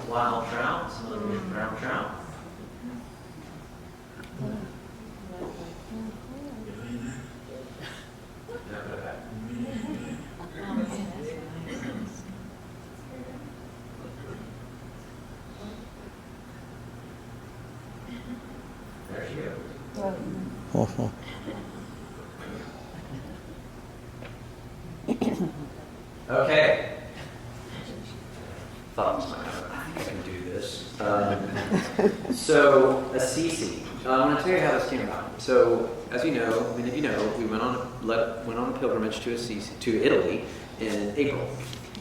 wild trout. It's another brown trout. There she goes. Okay. I think I can do this. So, Assisi. I want to tell you how this came about. So, as you know, many of you know, we went on a pilgrimage to Assisi, to Italy, in April,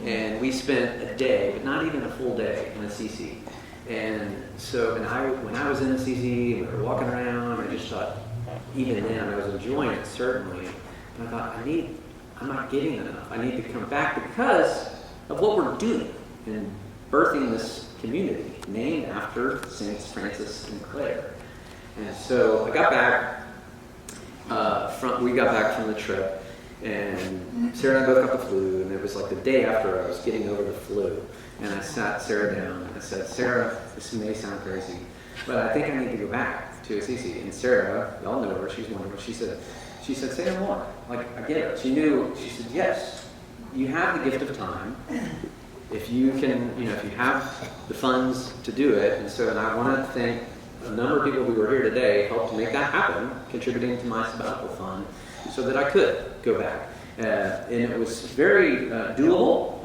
and we spent a day, but not even a full day, in Assisi. And so, when I was in the CC, we were walking around, I just thought, even then, I was enjoying it, certainly. But I thought, I'm not getting enough. I need to come back because of what we're doing and birthing this community named after Saints Francis and Clare. And so I got back, we got back from the trip, and Sarah and I both got the flu, and it was like the day after I was getting over the flu. And I sat Sarah down, and I said, Sarah, this may sound crazy, but I think I need to go back to Assisi. And Sarah, y'all know her, she's wonderful, she said, say no more. Like, I get it. She knew, she said, yes, you have the gift of time. If you can, if you have the funds to do it. And I want to thank a number of people who are here today helped make that happen, contributing to my sabbatical fund so that I could go back. And it was very doable.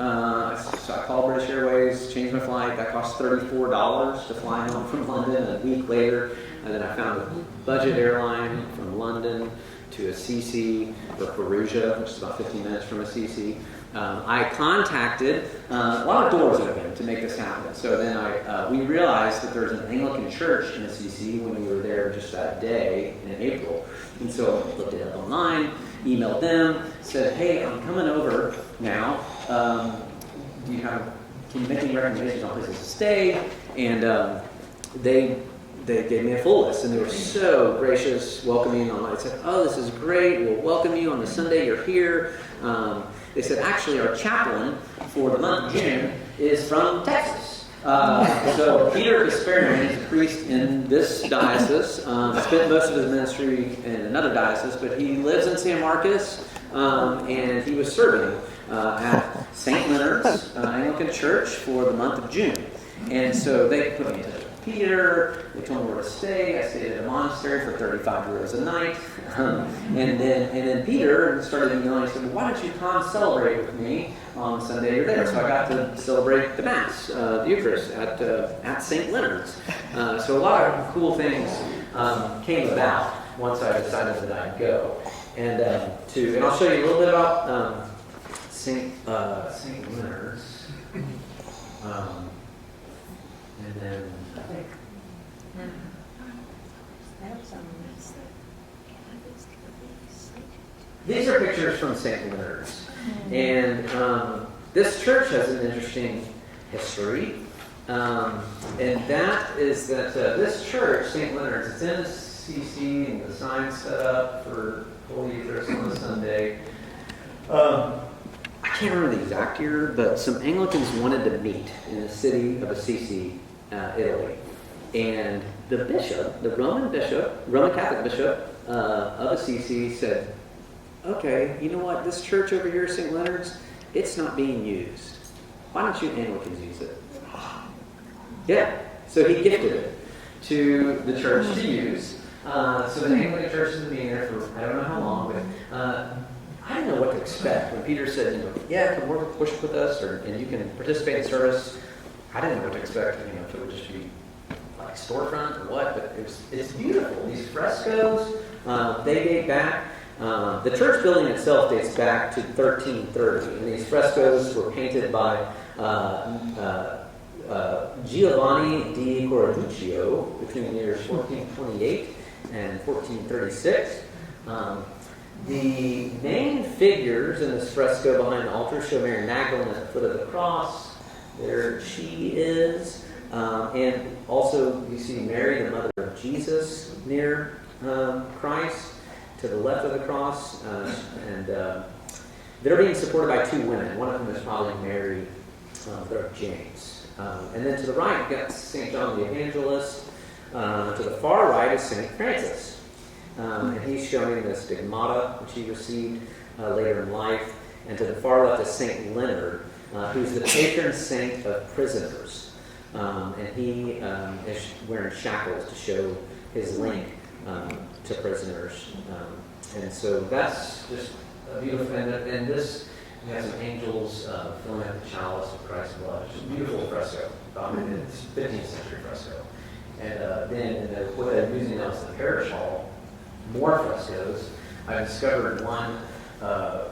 So I called British Airways, changed my flight. That cost $34 to fly home from London a week later. And then I found a budget airline from London to Assisi or Perugia, which is about 15 minutes from Assisi. I contacted a lot of doors open to make this happen. So then we realized that there's an Anglican church in Assisi when we were there just that day in April. And so I looked it up online, emailed them, said, hey, I'm coming over now. Can you make any recommendations on places to stay? And they gave me a full list, and they were so gracious, welcoming online. They said, oh, this is great. We'll welcome you on the Sunday you're here. They said, actually, our chaplain for the month of June is from Texas. So Peter Casperman is a priest in this diocese, spent most of his ministry in another diocese, but he lives in San Marcos, and he was serving at St. Leonard's Anglican Church for the month of June. And so they put me in touch with Peter. They told me where to stay. I stayed at a monastery for 35 euros a night. And then Peter started emailing. He said, well, why don't you come celebrate with me on Sunday you're there? So I got to celebrate the Mass, the Eucharist, at St. Leonard's. So a lot of cool things came about once I decided that I'd go. And I'll show you a little bit about St. Leonard's. And then these are pictures from St. Leonard's. And this church has an interesting history. And that is that this church, St. Leonard's, it's in a CC, and the sign's set up for Holy Eucharist on a Sunday. I can't remember the exact year, but some Anglicans wanted to meet in the city of Assisi, Italy. And the bishop, the Roman Catholic bishop of Assisi said, okay, you know what, this church over here, St. Leonard's, it's not being used. Why don't you Anglicans use it? Yeah, so he gifted it to the church to use. So the Anglican church has been there for I don't know how long, but I didn't know what to expect. When Peter said, yeah, come worship with us, and you can participate in service, I didn't know what to expect, if it would just be like storefront or what, but it's beautiful. These frescoes, they date back. The church building itself dates back to 1330, and these frescoes were painted by Giovanni di Correduccio between the years 1428 and 1436. The main figures in this fresco behind the altar show Mary Magdalene at the foot of the cross. There she is. And also you see Mary, the mother of Jesus, near Christ, to the left of the cross. And they're being supported by two women. One of them is probably Mary, mother of James. And then to the right, you've got St. John the Evangelist. To the far right is St. Francis. And he's showing the stigmata which he received later in life. And to the far left is St. Leonard, who's the patron saint of prisoners. And he is wearing shackles to show his link to prisoners. And so that's just a beautiful thing. And this, we have some angels filling out the chalice of Christ's blood. It's a beautiful fresco. It's a 15th century fresco. And then what they're using now is the parish hall. More frescoes. I discovered one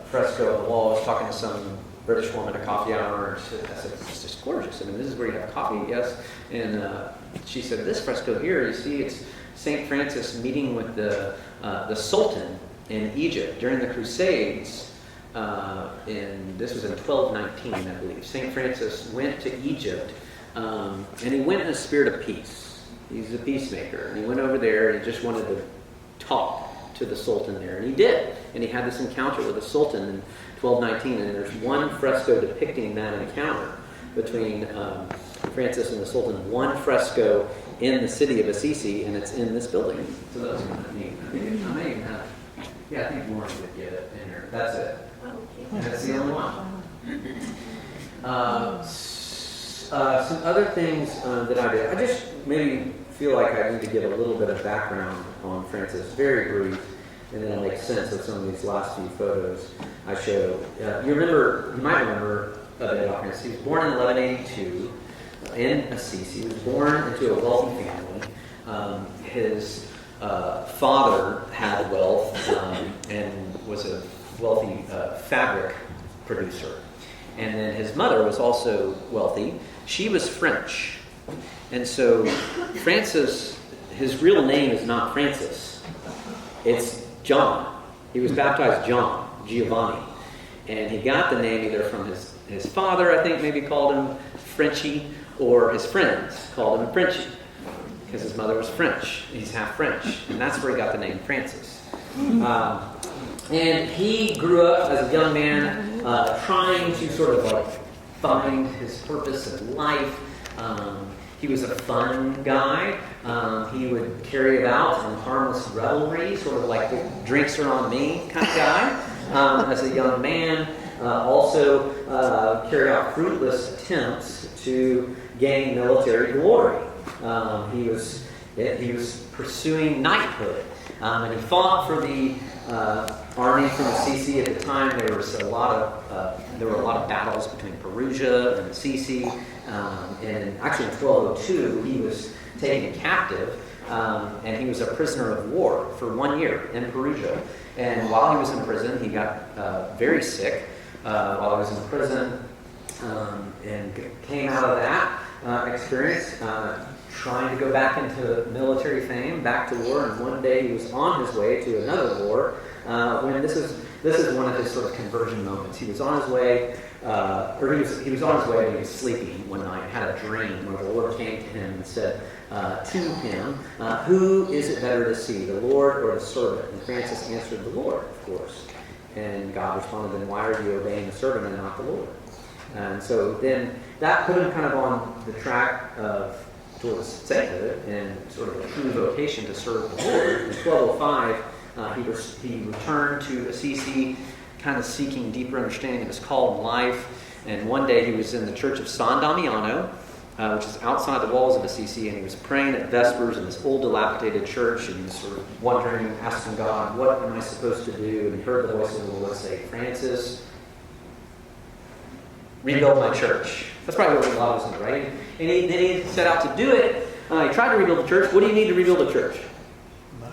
fresco on the wall. I was talking to some British woman a coffee hour. I said, "It's just gorgeous. I mean, this is where you have coffee, yes." And she said, "This fresco here, you see, it's Saint Francis meeting with the Sultan in Egypt during the Crusades." This was in 1219, I believe. Saint Francis went to Egypt, and he went in a spirit of peace. He's a peacemaker, and he went over there and he just wanted to talk to the Sultan there, and he did. And he had this encounter with the Sultan in 1219, and there's one fresco depicting that encounter between Francis and the Sultan. One fresco in the city of Assisi, and it's in this building. So that's kind of neat. I may even have, I think Warren would get it in here. That's it. And that's the only one. Some other things that I did. I just maybe feel like I need to give a little bit of background on Francis, very brief, and then it'll make sense of some of these last few photos I showed. You might remember a bit about Francis. He was born in 1182 in Assisi. He was born into a wealthy family. His father had wealth and was a wealthy fabric producer. And then his mother was also wealthy. She was French. And so Francis, his real name is not Francis. It's John. He was baptized Giovanni. And he got the name either from his father, I think maybe called him Frenchie, or his friends called him Frenchie, because his mother was French. He's half French. And that's where he got the name Francis. And he grew up as a young man trying to sort of like find his purpose in life. He was a fun guy. He would carry it out in harmless revelry, sort of like the drinks are on me kind of guy. As a young man, also carried out fruitless attempts to gain military glory. He was pursuing knighthood. And he fought for the army from Assisi. At the time, there were a lot of battles between Perugia and Assisi. And actually, in 1202, he was taken captive, and he was a prisoner of war for 1 year in Perugia. And while he was in prison, he got very sick while he was in prison, and came out of that experience. Trying to go back into military fame, back to war, and one day he was on his way to another war. When this is one of his sort of conversion moments. He was on his way, he was on his way when he was sleeping one night. Had a dream where the Lord came to him and said to him, "Who is it better to see, the Lord or the servant?" And Francis answered, "The Lord, of course." And God responded, "Then why are you obeying the servant and not the Lord?" And so then that put him kind of on the track of towards sainthood and sort of a true vocation to serve the Lord. In 1205, he returned to Assisi, kind of seeking deeper understanding of his call in life. And one day he was in the church of San Damiano, which is outside the walls of Assisi, and he was praying at Vespers in this old dilapidated church, and he was sort of wondering, asking God, what am I supposed to do? And he heard the voice of the Lord say, "Francis, rebuild my church." That's probably what a lot of us do, right? And then he set out to do it. He tried to rebuild the church. What do you need to rebuild a church?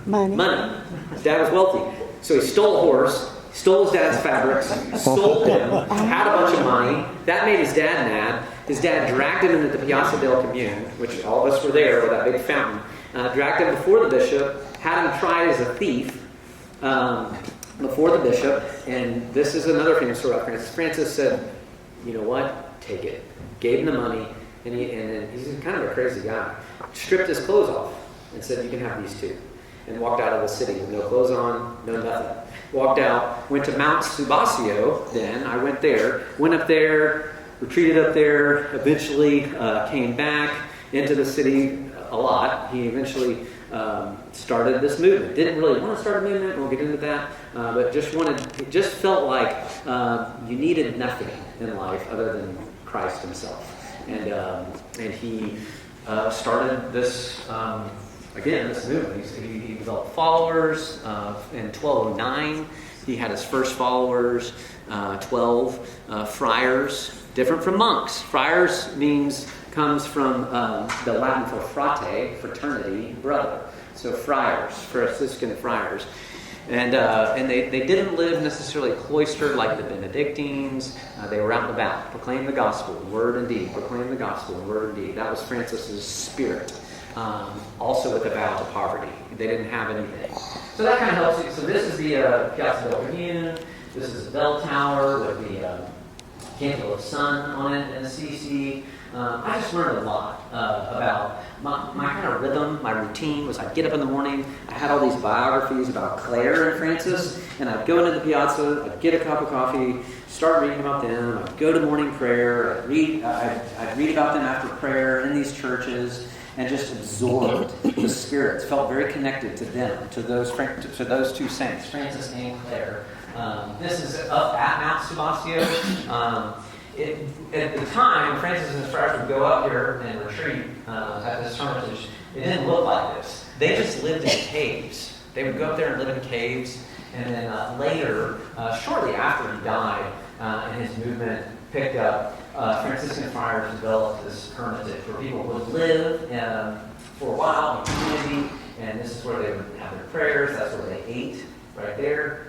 Money. Money. His dad was wealthy. So he stole a horse, stole his dad's fabrics, sold him, had a bunch of money. That made his dad mad. His dad dragged him into the Piazza del Comune, which all of us were there with that big fountain. Dragged him before the bishop, had him tried as a thief before the bishop. And this is another famous story about Francis. Francis said, "You know what? Take it." Gave him the money, and then he's kind of a crazy guy. Stripped his clothes off and said, "You can have these too." And walked out of the city with no clothes on, no nothing. Walked out, went to Mount Subasio then. I went there, went up there, retreated up there, eventually came back into the city a lot. He eventually started this movement. Didn't really want to start a movement, we'll get into that, but it just felt like you needed nothing in life other than Christ himself. And he started this, this movement. He developed followers. In 1209, he had his first followers, 12 friars, different from monks. Friars comes from the Latin for frate, fraternity, brother. So friars, Franciscan friars. And they didn't live necessarily cloistered like the Benedictines. They were out and about, proclaim the gospel, word and deed, proclaim the gospel, word and deed. That was Francis's spirit. Also with a vow to poverty. They didn't have anything. So that kind of helps you. So this is the Piazza del Commune. This is the bell tower with the candle of sun on it in Assisi. I just learned a lot about my kind of rhythm, my routine was I'd get up in the morning, I had all these biographies about Clare and Francis, and I'd go into the piazza, I'd get a cup of coffee, start reading about them, I'd go to morning prayer, I'd read about them after prayer in these churches, and just absorbed the spirits, felt very connected to them, to those two saints, Francis and Clare. This is up at Mount Sabbatical. At the time, Francis and his friars would go up here and retreat at this hermitage. It didn't look like this. They just lived in caves. They would go up there and live in caves. And then later, shortly after he died, and his movement picked up, Franciscan friars developed this hermitage where people would live for a while in community. And this is where they would have their prayers. That's where they ate, right there.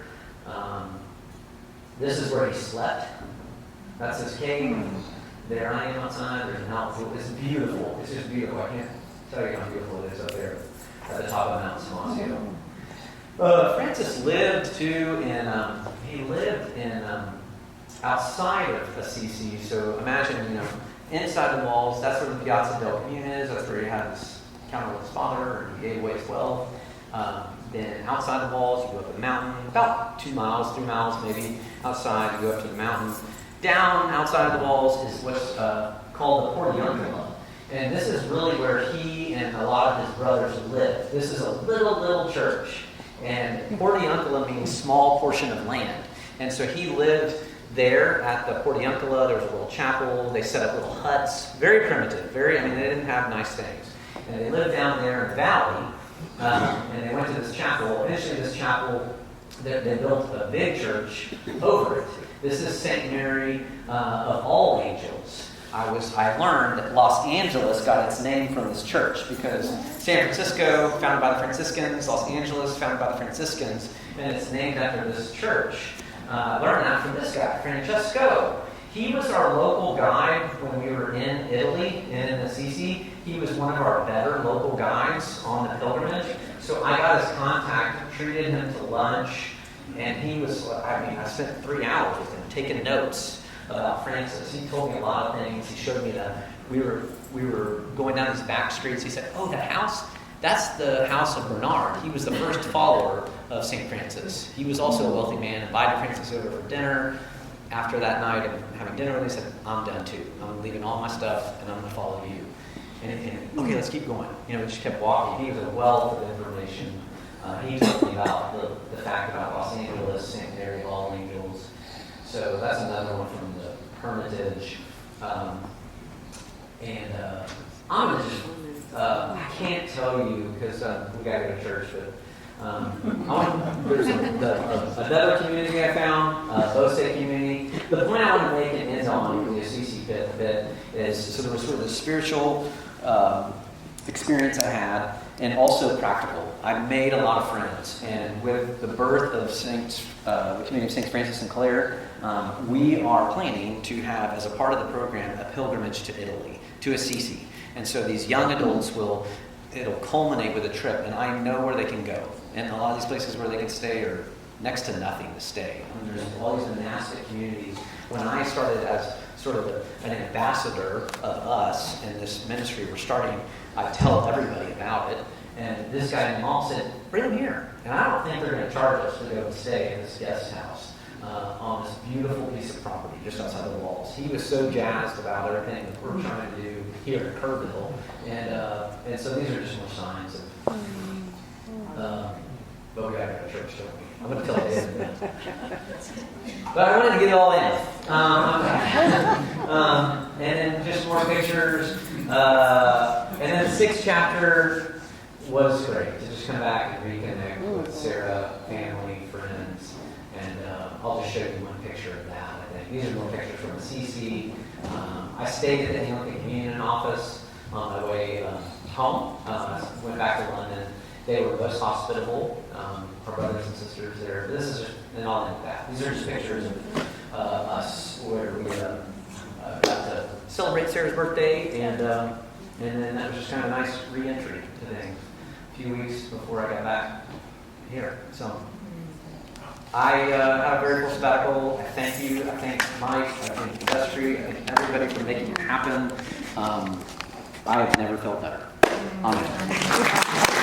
This is where he slept. That's his cave. There I am outside. There's an outfield. It's beautiful. It's just beautiful. I can't tell you how beautiful it is up there at the top of Mount Sabbatical. Francis lived too in outside of Assisi. So imagine, inside the walls. That's where the Piazza del Commune is. That's where he had his encounter with his father, and he gave away his wealth. Then outside the walls, you go up the mountain, about 2 miles, 3 miles maybe outside. You go up to the mountain. Down outside the walls is what's called the Portiuncula. And this is really where he and a lot of his brothers lived. This is a little church. And Portiuncula means small portion of land. And so he lived there at the Portiuncula. There was a little chapel. They set up little huts. Very primitive. They didn't have nice things. And they lived down there in the valley. And they went to this chapel. Eventually this chapel, they built a big church over it. This is St. Mary of All Angels. I learned that Los Angeles got its name from this church because San Francisco, founded by the Franciscans, Los Angeles, founded by the Franciscans, and it's named after this church. I learned that from this guy, Francesco. He was our local guide when we were in Italy, in Assisi. He was one of our better local guides on the pilgrimage. So I got his contact, treated him to lunch, and he was, I spent 3 hours with him taking notes about Francis. He told me a lot of things. He showed me that we were going down these back streets. He said, oh, that house, that's the house of Bernard. He was the first follower of St. Francis. He was also a wealthy man, invited Francis over for dinner. After that night of having dinner with him, he said, I'm done too. I'm leaving all my stuff, and I'm going to follow you. And okay, let's keep going. We just kept walking. He was a wealth of information. He told me about the fact about Los Angeles, St. Mary of All Angels. So that's another one from the Hermitage. I'm going to just, I can't tell you because we got to go to church, but there's another community I found, Bose community. The point I want to make and end on the Assisi bit is, so there was sort of the spiritual experience I had, and also practical. I made a lot of friends, and with the birth of the community of St. Francis and Clare, we are planning to have, as a part of the program, a pilgrimage to Italy, to Assisi. And so these young adults it'll culminate with a trip, and I know where they can go. And a lot of these places where they can stay are next to nothing to stay. There's all these monastic communities. When I started as sort of an ambassador of us in this ministry we're starting, I tell everybody about it. And this guy in Mall said, bring them here. And I don't think they're going to charge us to go and stay in this guest house on this beautiful piece of property just outside the walls. He was so jazzed about everything that we're trying to do here in Kerrville. And so these are just more signs of, but we got to go to church, don't we? I'm going to tell you in a minute. But I wanted to get it all in. And then just more pictures. And then the 6th chapter was great to just come back and reconnect with Sarah, family, friends. And I'll just show you one picture of that, I think. These are more pictures from Assisi. I stayed at the Anglican Communion office on my way home. I went back to London. They were most hospitable. Our brothers and sisters there. This is just, and I'll link that. These are just pictures of us where we got to celebrate Sarah's birthday, and then that was just kind of a nice re-entry today, a few weeks before I got back here. So I had a very full sabbatical. I thank you. I thank Mike. I thank the vestry. I thank everybody for making it happen. I have never felt better. Amen.